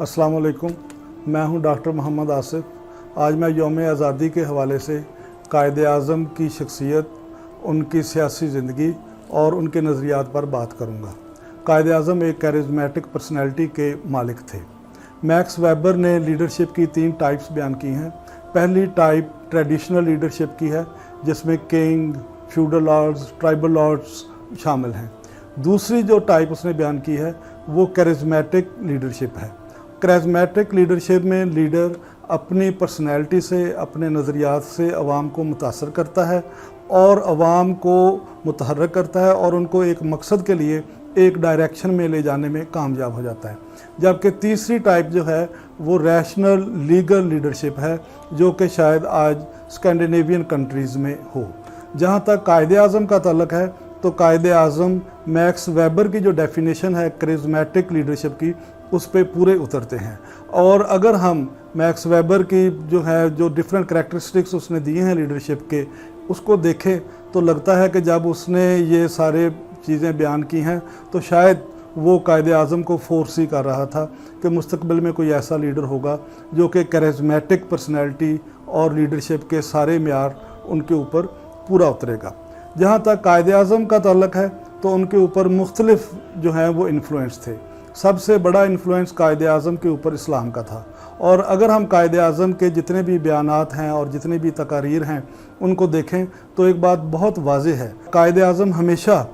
अस्सलाम वालेकुम। मैं हूं डॉक्टर मोहम्मद आसिफ। आज मैं यौम आज़ादी के हवाले से कायदे आज़म की शख्सियत, उनकी सियासी ज़िंदगी और उनके नज़रियात पर बात करूंगा। कायदे आज़म एक कैरिज़मेटिक पर्सनैलिटी के मालिक थे। मैक्स वेबर ने लीडरशिप की 3 टाइप्स बयान की हैं। पहली टाइप ट्रेडिशनल लीडरशिप की है, जिसमें king, feudal lords, tribal lords शामिल हैं। दूसरी जो टाइप उसने बयान की है वो कैरिज़मेटिक लीडरशिप है। कैरिज़मेटिक लीडरशिप में लीडर अपनी पर्सनैलिटी से, अपने नज़रियात से अवाम को मुतासर करता है और अवाम को मुतहर्रिक करता है और उनको एक मकसद के लिए एक डायरेक्शन में ले जाने में कामयाब हो जाता है। जबकि तीसरी टाइप जो है वो रैशनल लीगल लीडरशिप है, जो कि शायद आज स्कैंडिनेवियन कंट्रीज़ में हो। जहाँ तक कायदे आज़म का ताल्लुक है तो कायदे आज़म मैक्स वेबर की जो डेफिनेशन है कैरिज़मेटिक लीडरशिप की, उस पे पूरे उतरते हैं। और अगर हम मैक्स वेबर की जो डिफरेंट करैक्टरिस्टिक्स उसने दिए हैं लीडरशिप के, उसको देखें तो लगता है कि जब उसने ये सारे चीज़ें बयान की हैं तो शायद वो कायदे आज़म को फोर्स ही कर रहा था कि मुस्तकबिल में कोई ऐसा लीडर होगा जो कि कैरिज़मेटिक पर्सनैलिटी और लीडरशिप के सारे मेयार उनके ऊपर पूरा उतरेगा। जहाँ तक कायदे आज़म का ताल्लुक है तो उनके ऊपर मुख्तलिफ जो हैं वो इन्फ्लुएंस थे। सबसे बड़ा इन्फ्लुएंस कायदे आज़म के ऊपर इस्लाम का था। और अगर हम कायदे आज़म के जितने भी बयानात हैं और जितने भी तकारीर हैं उनको देखें तो एक बात बहुत वाज़ेह है, कायदे आज़म हमेशा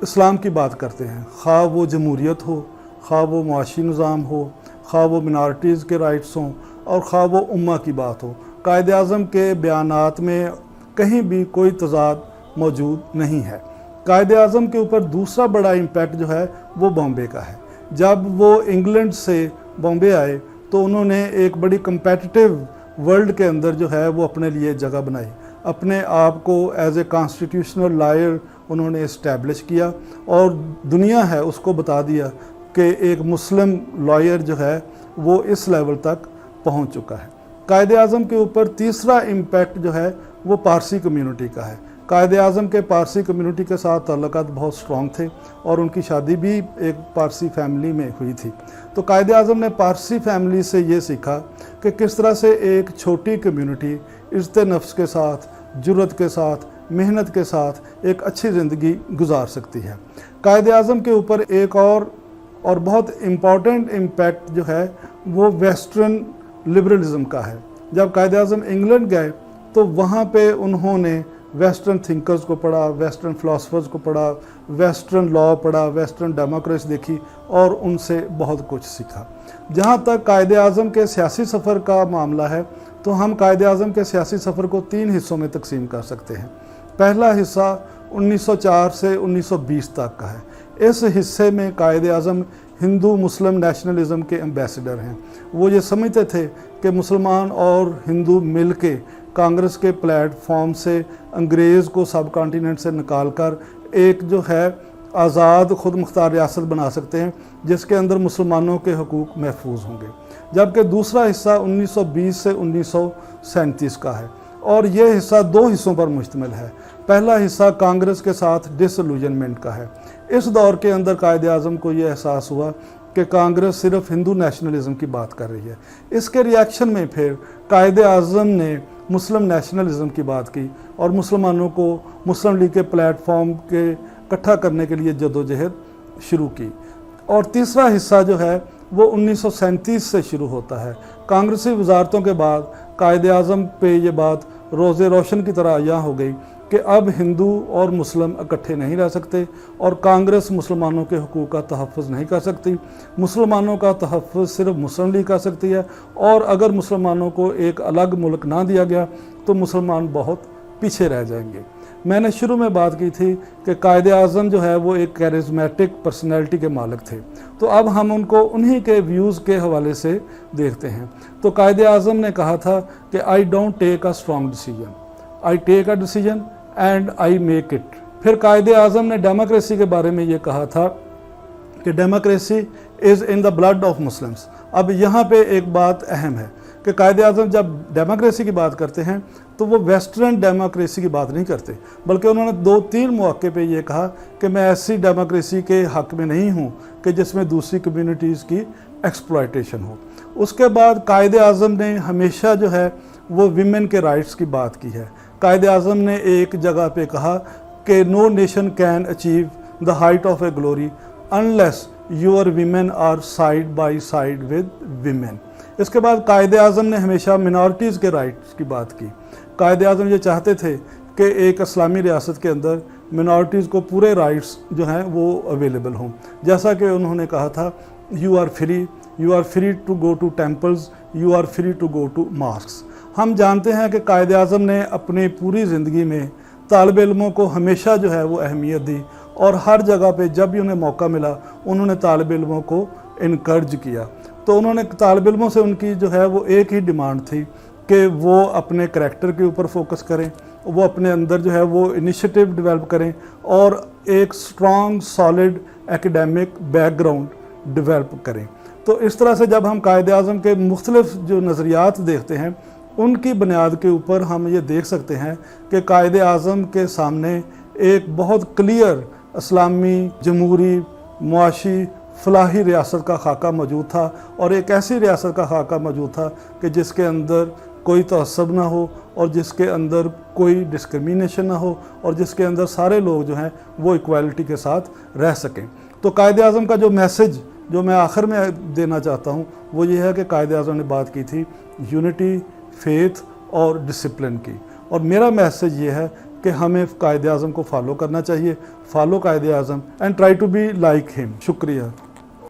इस्लाम की बात करते हैं, ख़्वाह वो जमहूरियत हो, ख़्वाह वो मुआशी निज़ाम हो, ख़्वाह वो मिनॉरिटीज़ के राइट्स हों और ख़्वाह वो उम्मा की बात हो। कायदे आज़म के बयानात में कहीं भी कोई तज़ाद मौजूद नहीं है। कायदे आज़म के ऊपर दूसरा बड़ा इम्पैक्ट जो है वो बॉम्बे का है। जब वो इंग्लैंड से बॉम्बे आए तो उन्होंने एक बड़ी कम्पेटिटिव वर्ल्ड के अंदर जो है वो अपने लिए जगह बनाई। अपने आप को एज ए कॉन्स्टिट्यूशनल लॉयर उन्होंने इस्टेब्लिश किया और दुनिया है उसको बता दिया कि एक मुस्लिम लॉयर जो है वो इस लेवल तक पहुंच चुका है। कायदे आज़म के ऊपर तीसरा इम्पैक्ट जो है वो पारसी कम्युनिटी का है। कायदे आज़म के पारसी कम्युनिटी के साथ ताल्लुकात बहुत स्ट्रॉन्ग थे और उनकी शादी भी एक पारसी फैमिली में हुई थी। तो कायदे आज़म ने पारसी फैमिली से ये सीखा कि किस तरह से एक छोटी कम्युनिटी इज़्ज़त नफ्स के साथ, जुर्रत के साथ, मेहनत के साथ एक अच्छी ज़िंदगी गुजार सकती है। कायदे आज़म के ऊपर एक और बहुत इम्पॉर्टेंट इम्पैक्ट जो है वो वेस्टर्न लिबरलिज़म का है। जब कायदे आज़म इंग्लैंड गए तो वहाँ पे उन्होंने वेस्टर्न थिंकर्स को पढ़ा, वेस्टर्न फ़िलासफ़र्स को पढ़ा, वेस्टर्न लॉ पढ़ा, वेस्टर्न डेमोक्रेसी देखी और उनसे बहुत कुछ सीखा। जहाँ तक कायदे आज़म के सियासी सफ़र का मामला है तो हम कायदे आज़म के सियासी सफ़र को 3 हिस्सों में तकसीम कर सकते हैं। पहला हिस्सा 1904 से 1920 तक का है। इस हिस्से में कायदे आज़म हिंदू मुस्लिम नेशनलिज़म के एम्बेसडर हैं। वो ये समझते थे कि मुसलमान और हिंदू मिल के कांग्रेस के प्लेटफॉर्म से अंग्रेज़ को सब कॉन्टिनेंट से निकाल कर एक जो है आज़ाद खुद मुख्तार रियासत बना सकते हैं जिसके अंदर मुसलमानों के हकूक़ महफूज होंगे। जबकि दूसरा हिस्सा 1920 से 1937 का है और ये हिस्सा 2 हिस्सों पर मुश्तमिल है। पहला हिस्सा कांग्रेस के साथ डिसइल्यूजनमेंट का है। इस दौर के अंदर कायदे आज़म को ये एहसास हुआ कि कांग्रेस सिर्फ हिंदू नेशनलिज़म की बात कर रही है। इसके रिएक्शन में फिर कायदे आज़म ने मुस्लिम नेशनलिज़म की बात की और मुसलमानों को मुस्लिम लीग के प्लेटफॉर्म के इकट्ठा करने के लिए जदोजहद शुरू की। और तीसरा हिस्सा जो है वो 1937 से शुरू होता है। कांग्रेसी वजारतों के बाद कायदे आज़म पे ये बात रोज़े रोशन की तरह आया हो गई कि अब हिंदू और मुस्लिम इकट्ठे नहीं रह सकते और कांग्रेस मुसलमानों के हकूक़ का तहफ़्फ़ुज़ नहीं कर सकती। मुसलमानों का तहफ़्फ़ुज़ सिर्फ मुस्लिम लीग कर सकती है और अगर मुसलमानों को एक अलग मुल्क ना दिया गया तो मुसलमान बहुत पीछे रह जाएंगे। मैंने शुरू में बात की थी कि कायदे आज़म जो है वो एक कैरिज़मेटिक पर्सनैलिटी के मालिक थे। तो अब हम उनको उन्हीं के व्यूज़ के हवाले से देखते हैं। तो कायदे आज़म ने कहा था कि I don't take a strong decision, I take a decision and I make it. फिर कायदे आज़म ने डेमोक्रेसी के बारे में ये कहा था कि democracy is in the blood of Muslims. अब यहाँ पे एक बात अहम है, कि कायदे आज़म जब डेमोक्रेसी की बात करते हैं तो वो वेस्टर्न डेमोक्रेसी की बात नहीं करते, बल्कि उन्होंने 2-3 मौके पे ये कहा कि मैं ऐसी डेमोक्रेसी के हक़ में नहीं हूँ कि जिसमें दूसरी कम्युनिटीज़ की एक्सप्लॉयटेशन हो। उसके बाद कायदे आज़म ने हमेशा जो है वो विमेन के राइट्स की बात की है। कायदे आज़म ने एक जगह पे कहा कि no nation can achieve the height of a glory unless your women are side by side with women. इसके बाद कायदे आज़म ने हमेशा मिनॉरिटीज़ के राइट्स की बात की। कायदे आज़म ये चाहते थे कि एक इस्लामी रियासत के अंदर मिनॉरिटीज़ को पूरे राइट्स जो हैं वो अवेलेबल हों। जैसा कि उन्होंने कहा था, you are free to go to temples, you are free to go to mosques. हम जानते हैं कि कायदे आज़म ने अपनी पूरी ज़िंदगी में तालिब इल्मों को हमेशा जो है वो अहमियत दी और हर जगह पे जब भी उन्हें मौका मिला उन्होंने तालिब इल्मों को इनकरेज किया। तो उन्होंने तालिब इल्मों से उनकी जो है वो एक ही डिमांड थी कि वो अपने करैक्टर के ऊपर फोकस करें, वो अपने अंदर जो है वो इनिशिएटिव डेवलप करें और एक strong solid academic background develop करें। तो इस तरह से जब हम कायदे आज़म के मुख्तलिफ जो नज़रियात देखते हैं उनकी बुनियाद के ऊपर हम ये देख सकते हैं कि कायदे आज़म के सामने एक बहुत क्लियर इस्लामी जमहूरी मुआशी फलाही रियासत का खाका मौजूद था और एक ऐसी रियासत का खाका मौजूद था कि जिसके अंदर कोई तअस्सुब ना हो और जिसके अंदर कोई डिस्क्रिमिनेशन ना हो और जिसके अंदर सारे लोग जो हैं वो इक्वालिटी के साथ रह सकें। तो कायदे आज़म का जो मैसेज जो मैं आखिर में देना चाहता हूँ वो ये है कि कायदे आज़म ने बात की थी यूनिटी, फेथ और डिसिप्लिन की, और मेरा मैसेज ये है कि हमें कायदे आज़म को फॉलो करना चाहिए। Follow Quaid-e Azam and try to be like him. शुक्रिया।